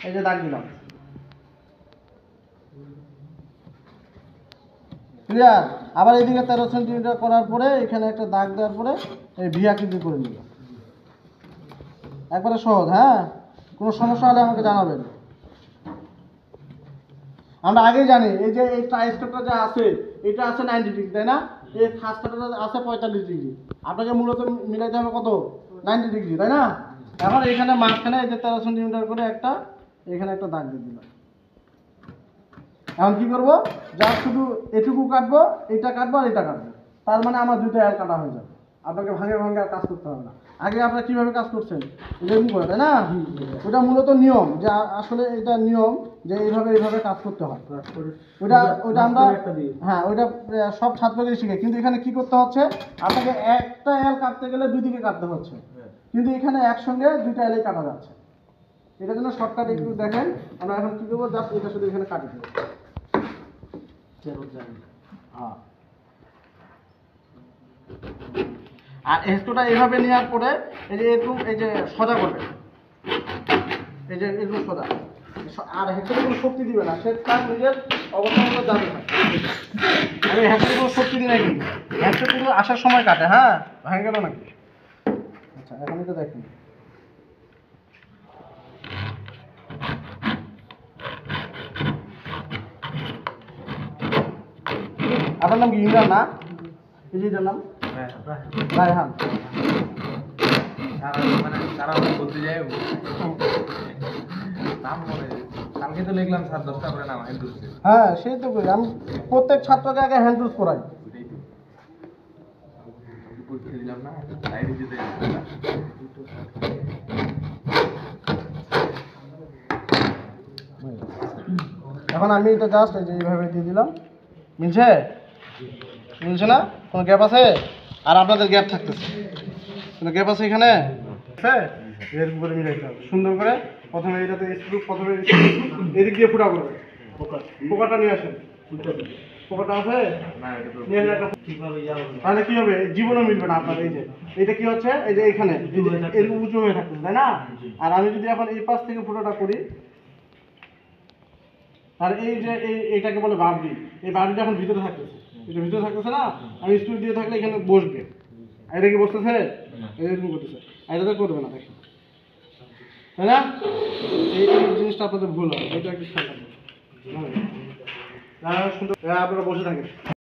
এই যে দাগ দিলাম। ক্লিয়ার? আবার এদিকে 13 সেন্টিমিটার করার পরে এখানে একটা দাগ দেওয়ার পরে এই ভি আকৃতি করে নিব। একবারে সহজ। হ্যাঁ, কোনো সমস্যা হলে আমাকে জানাবেন। আমরা আগেই জানি এই যে এই ট্রাইস্টেপটা যে আছে এটা আছে 90 ডিগ্রি, তাই না? এই খাস্তাটা আছে 45 ডিগ্রি। আপনাকে মূলত মিলাইতে হবে কত? 90 ডিগ্রি, তাই না? এখন এখানে মাঝখানে এই যে 13 সেন্টিমিটার করে একটা এখানে একটা দাগ দিয়ে দিলাম। এখন কি করব? যা শুধু এটুকু কাটবো, এটা কাটবো আর এটা কাটবো। তার মানে আমার দুটো এল কাটা হয়ে যাবে। আপনাকে ভাঙে ভাঙে আর কাজ করতে হবে না। আগে আপনারা কিভাবে কাজ করছেন? এরকম করে, তাই না? ওটা মূলত নিয়ম, যে আসলে এটা নিয়ম যে এইভাবে কাজ করতে হয়। ওটা আমরা হ্যাঁ ওইটা সব ছাত্রদের শিখে, কিন্তু এখানে কি করতে হচ্ছে? আপনাকে একটা এল কাটতে গেলে দুই দিকে কাটতে হচ্ছে, কিন্তু এখানে একসঙ্গে দুইটা এলই কাটা যাচ্ছে। এটার জন্য শর্টকাট একটু দেখেন। আমরা এখন কি করবো? জাস্ট এটা শুধু এখানে কাটি দেবো। আর হেস্টোটা এইভাবে নেওয়ার পরে এই যে এরকম এই যে সোজা করবে, এই যে এরকম সোজা। আর হেস্টোতে কোনো শক্তি দিবে না, সে তার নিজের অবস্থান মতো যাবে না। আমি হেস্টোতে কোনো শক্তি দিই না, কিন্তু হেস্টো কিন্তু আসার সময় কাটে। হ্যাঁ, ভাঙে গেল নাকি? আচ্ছা, এখন তো দেখুন। আপনার নাম কি ইমরান না? এই যে এটার নাম রায়হান। বলতে যাই নাম মনে কালকে তো লিখলাম স্যার 10টা করে নাম হ্যান্ড টুলস। হ্যাঁ, সেই তো করি আমি। প্রত্যেক ছাত্রকে আগে হ্যান্ড টুলস করাই। ওইটাই তো পরীক্ষা দিলাম না, ডায়েরি দিতে এখন আমি এটা জাস্ট এই যে এইভাবে দিয়ে দিলাম। মিলছে? মিলছে না? কোনো গ্যাপ আছে? আর আপনাদের গ্যাপ থাকতেছে, কোনো গ্যাপ আছে এখানে? হ্যাঁ, এরকম করে মিলাইতে হবে সুন্দর করে। প্রথমে এটাতে স্ক্রু, প্রথমে এদিক দিয়ে ফুটা করবে। পোকাটা নিয়ে আসেন। পোকাটা আছে? নিয়ে আসেন একটা। তাহলে কি হবে? জীবনও মিলবে না আপনার। এই যে এটা কি হচ্ছে? এই যে এখানে এরকম উঁচু হয়ে থাকতেছে, তাই না? আর আমি যদি এখন এই পাশ থেকে ফুটাটা করি, আর এই যে এইটাকে বলে বাবরি। এই বাবরিটা এখন ভিতরে থাকতেছে, এটা ভিতরে থাকতেছে না? আমি স্ক্রু দিয়ে থাকলে এখানে বসবে। এটা কি বসতেছে? এরকম করতেছে। এটা তো করবে না, দেখেন, তাই না? এই জিনিসটা আপনাদের ভুল হয়। এটা একটু খেয়াল রাখবেন। সুন্দর আপনারা বসে থাকেন।